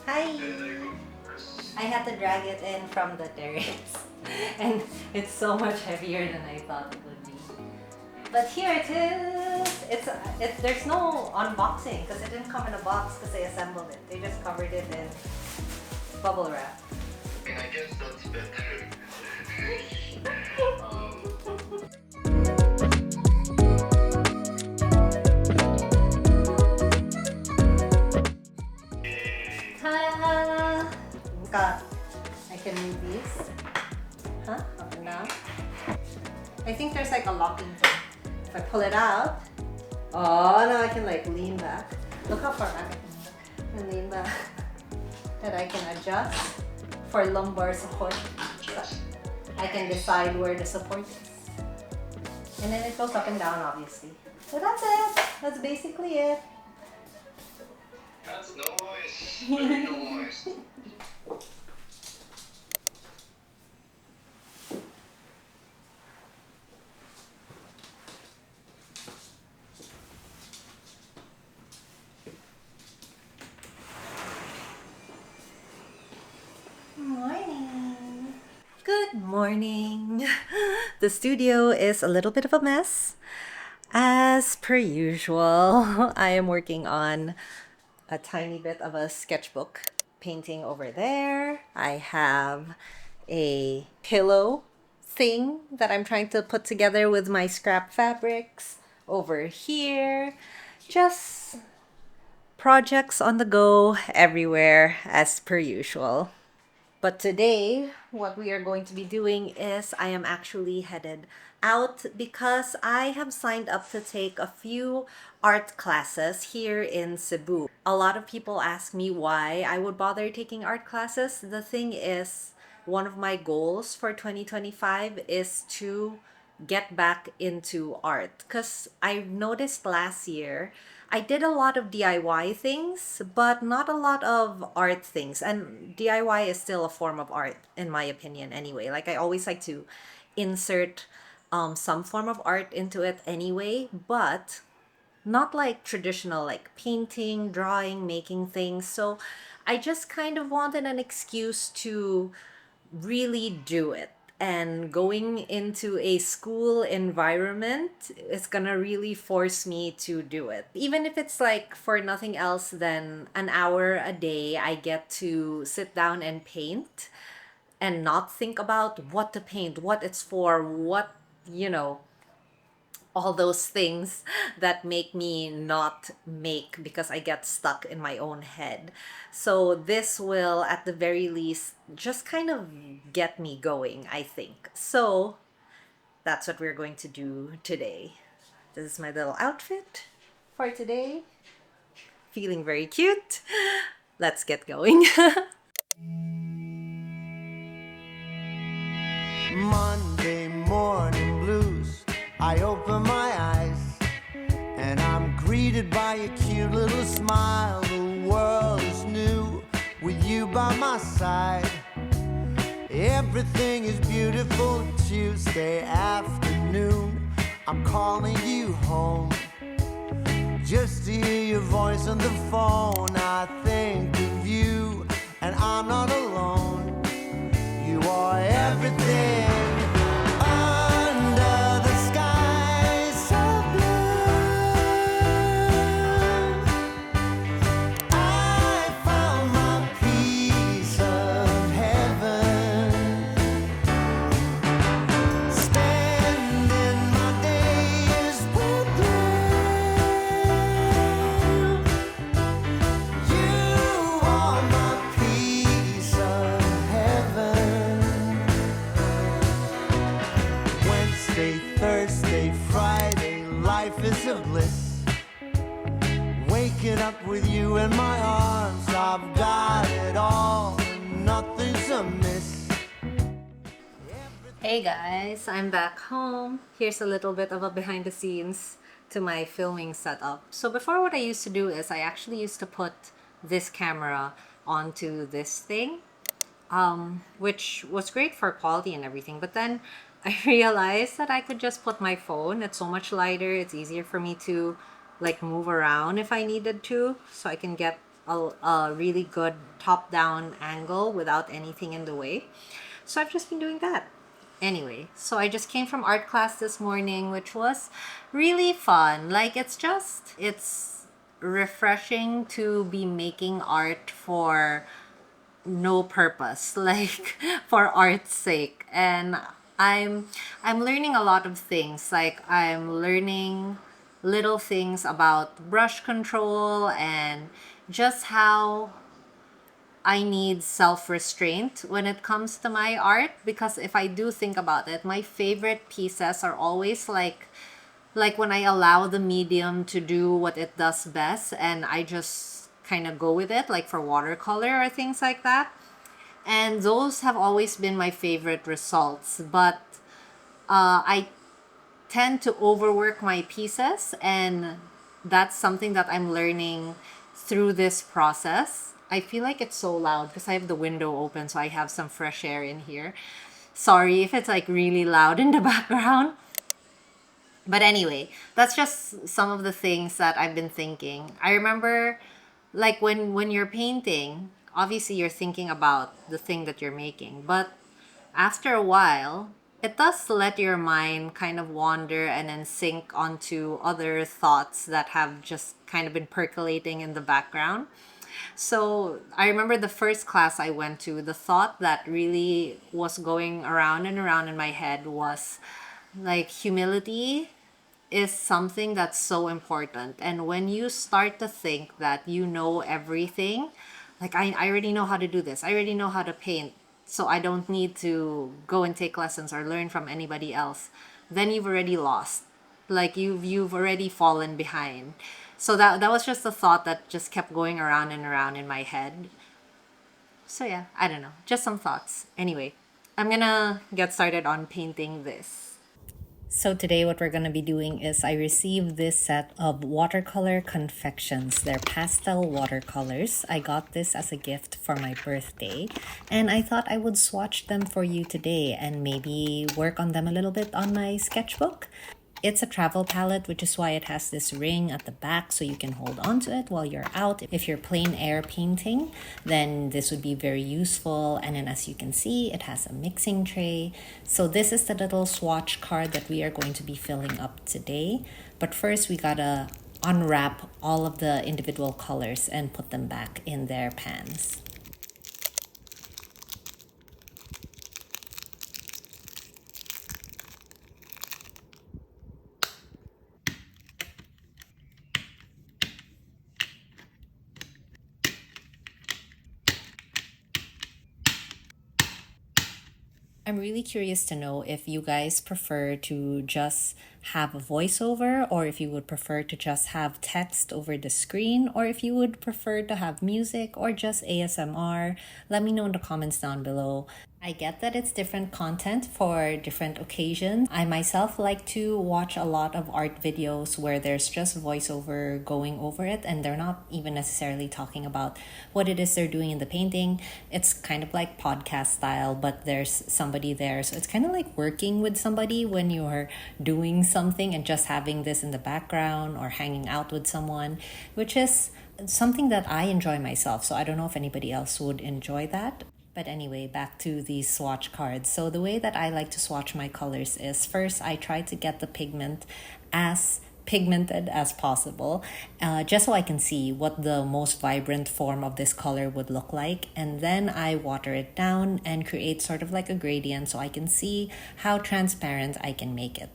Hi! I had to drag it in from the terrace. And it's so much heavier than I thought it would be. But here it is! There's no unboxing because it didn't come in a box because they assembled it. They just covered it in bubble wrap. And I guess that's better. Ta-da! Got. I can move these. Huh? Up and down. I think there's like a locking thing. If I pull it out, oh, now I can like lean back. Look how far back I can lean back. That I can adjust for lumbar support. So I can decide where the support is. And then it goes up and down, obviously. So that's it. That's basically it. That's noise. Very noise. Morning. Good morning. The studio is a little bit of a mess. As per usual, I am working on a tiny bit of a sketchbook painting over there. I have a pillow thing that I'm trying to put together with my scrap fabrics over here. Just projects on the go everywhere as per usual. But today, what we are going to be doing is I am actually headed out because I have signed up to take a few art classes here in Cebu. A lot of people ask me why I would bother taking art classes. The thing is, one of my goals for 2025 is to get back into art because I noticed last year I did a lot of DIY things, but not a lot of art things. And DIY is still a form of art, in my opinion, anyway. Like, I always like to insert some form of art into it anyway, but not like traditional, like painting, drawing, making things. So I just kind of wanted an excuse to really do it. And going into a school environment is gonna really force me to do it. Even if it's like for nothing else than an hour a day, I get to sit down and paint and not think about what to paint, what it's for, what, you know, all those things that make me not make because I get stuck in my own head. So this will at the very least just kind of get me going, I think. So that's what we're going to do today. This is my little outfit for today. Feeling very cute. Let's get going. Monday morning blues. I open my eyes and I'm greeted by a cute little smile. The world is new with you by my side. Everything is beautiful. Tuesday afternoon, I'm calling you home just to hear your voice on the phone. I think of you and I'm not alone. You are everything under the sky so blue. I found my piece of heaven, spending my days with you. You are my piece of heaven. Wednesday, Thursday, Friday, life is a bliss. Waking up with you in my arms, I've got it all, nothing's amiss. Hey guys, I'm back home. Here's a little bit of a behind the scenes to my filming setup. So before, what I used to do is I actually used to put this camera onto this thing, which was great for quality and everything. But then I realized that I could just put my phone. It's so much lighter. It's easier for me to like move around if I needed to, so I can get a really good top down angle without anything in the way. So I've just been doing that. Anyway, so I just came from art class this morning, which was really fun. Like, it's refreshing to be making art for no purpose, like for art's sake. And i'm I'm learning a lot of things. Like, I'm learning little things about brush control and just how I need self-restraint when it comes to my art, because if I do think about it, my favorite pieces are always like when I allow the medium to do what it does best and I just kind of go with it, like for watercolor or things like that. And those have always been my favorite results. But I tend to overwork my pieces, and that's something that I'm learning through this process. I feel like it's so loud because I have the window open, so I have some fresh air in here. Sorry if it's like really loud in the background. But anyway, that's just some of the things that I've been thinking. I remember, like, when you're painting, obviously you're thinking about the thing that you're making, but after a while, it does let your mind kind of wander and then sink onto other thoughts that have just kind of been percolating in the background. So I remember the first class I went to, the thought that really was going around and around in my head was like, humility is something that's so important. And when you start to think that you know everything, like, I already know how to do this, I already know how to paint, so I don't need to go and take lessons or learn from anybody else, then you've already lost. Like, you've already fallen behind. So that was just a thought that just kept going around and around in my head. So yeah, I don't know. Just some thoughts. Anyway, I'm gonna get started on painting this. So today what we're going to be doing is I received this set of watercolor confections. They're pastel watercolors. I got this as a gift for my birthday, and I thought I would swatch them for you today and maybe work on them a little bit on my sketchbook. It's a travel palette, which is why it has this ring at the back so you can hold on to it while you're out. If you're plein air painting, then this would be very useful. And then as you can see, it has a mixing tray. So this is the little swatch card that we are going to be filling up today. But first, we gotta unwrap all of the individual colors and put them back in their pans. I'm really curious to know if you guys prefer to just have a voiceover, or if you would prefer to just have text over the screen, or if you would prefer to have music or just ASMR. Let me know in the comments down below. I get that it's different content for different occasions. I myself like to watch a lot of art videos where there's just voiceover going over it and they're not even necessarily talking about what it is they're doing in the painting. It's kind of like podcast style, but there's somebody there. So it's kind of like working with somebody when you're doing something and just having this in the background or hanging out with someone, which is something that I enjoy myself. So I don't know if anybody else would enjoy that. But anyway, back to these swatch cards. So the way that I like to swatch my colors is, first I try to get the pigment as pigmented as possible, just so I can see what the most vibrant form of this color would look like. And then I water it down and create sort of like a gradient so I can see how transparent I can make it.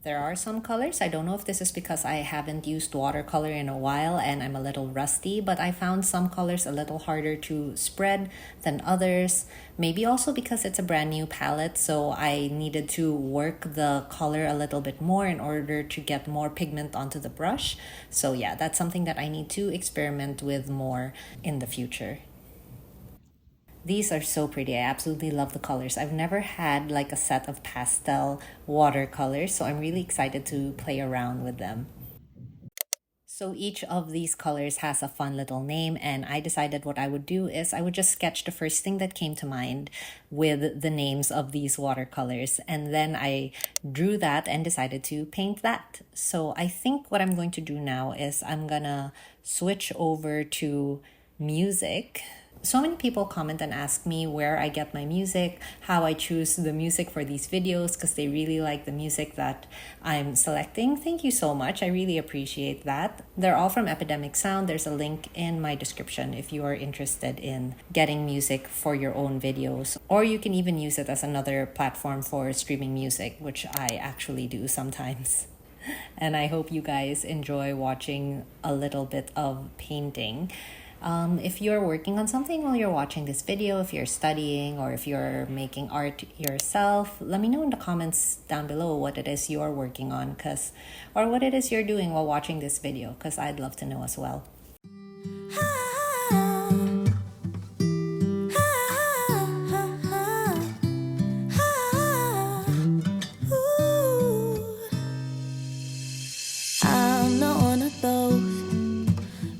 There are some colors, I don't know if this is because I haven't used watercolor in a while and I'm a little rusty, but I found some colors a little harder to spread than others. Maybe also because it's a brand new palette, so I needed to work the color a little bit more in order to get more pigment onto the brush. So yeah, that's something that I need to experiment with more in the future. These are so pretty. I absolutely love the colors. I've never had like a set of pastel watercolors, so I'm really excited to play around with them. So each of these colors has a fun little name, and I decided what I would do is I would just sketch the first thing that came to mind with the names of these watercolors, and then I drew that and decided to paint that. So I think what I'm going to do now is I'm gonna switch over to music. So many people comment and ask me where I get my music, how I choose the music for these videos, because they really like the music that I'm selecting. Thank you so much. I really appreciate that. They're all from Epidemic Sound. There's a link in my description if you are interested in getting music for your own videos. Or you can even use it as another platform for streaming music, which I actually do sometimes. And I hope you guys enjoy watching a little bit of painting. If you're working on something while you're watching this video, if you're studying or if you're making art yourself, let me know in the comments down below what it is you're working on, or what it is you're doing while watching this video, because I'd love to know as well. I'm not one of those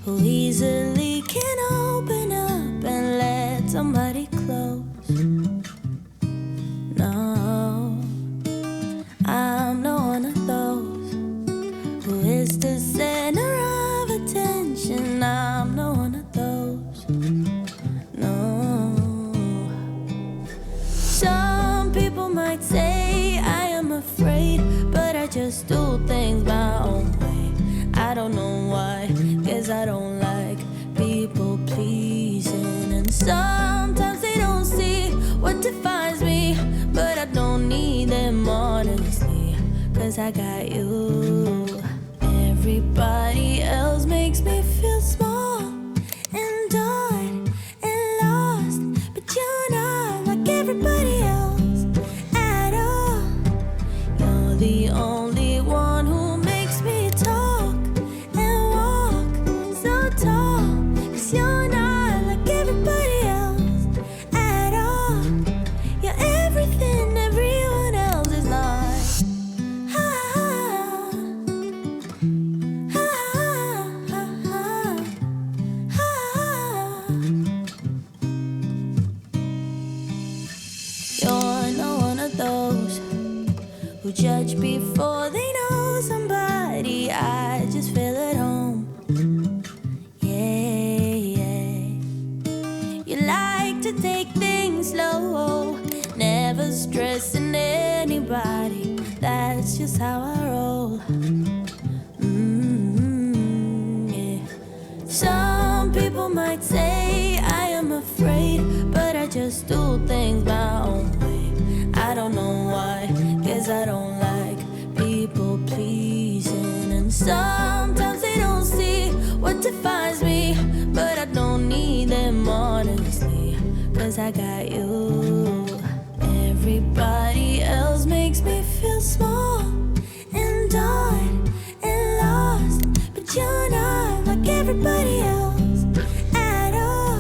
who easily can open up and let somebody close. No, I'm not one of those who is the center of attention. I'm not one of those. No. Some people might say I am afraid, but I just do things my own way. I don't know why, 'cause I don't like people pleasing. And sometimes they don't see what defines me, but I don't need them honestly, 'cause I got you. Everybody else makes me feel small and done and lost, but you're not like everybody else at all. You're the only one who makes me talk and walk so tall, 'cause you're not like everybody else at all. You're everything everyone else is not. You're not one of those who judge before they know somebody. I just feel at home. Yeah, yeah. You like to take things slow, never stressing anybody. That's just how I roll. Yeah. Some people might say I am afraid, but I just do things my own way. I don't know why, 'cause I don't like people pleasing. And sometimes they don't see what defines me, but I don't need them honestly, 'cause I got you. Everybody else makes me feel small and done and lost, but you're not like everybody else at all.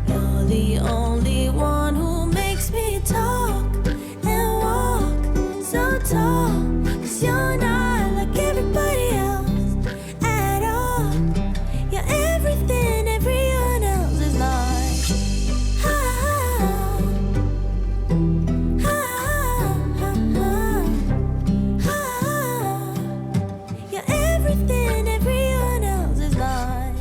You're the only one who makes me talk and walk so tall, 'cause you're not like everybody else at all. You're everything everyone else is not. You're everything everyone else is not.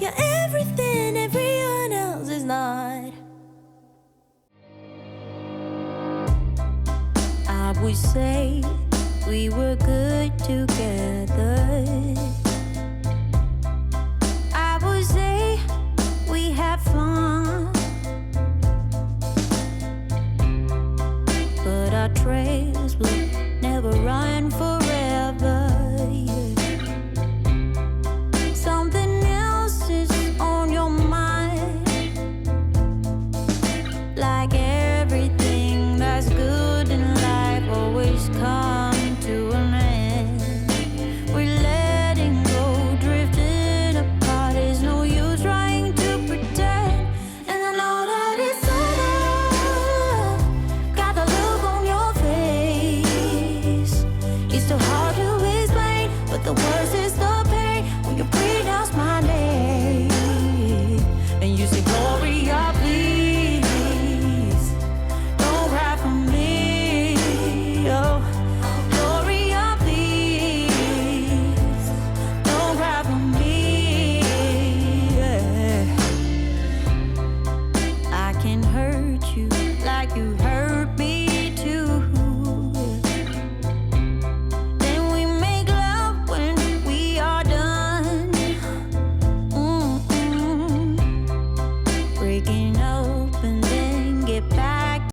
You're everything everyone else is not. I would say we were good together. I would say we had fun, but our trails will never run forever. Yeah. Something else is on your mind, like everything that's good in life always comes to an end. We're letting me now.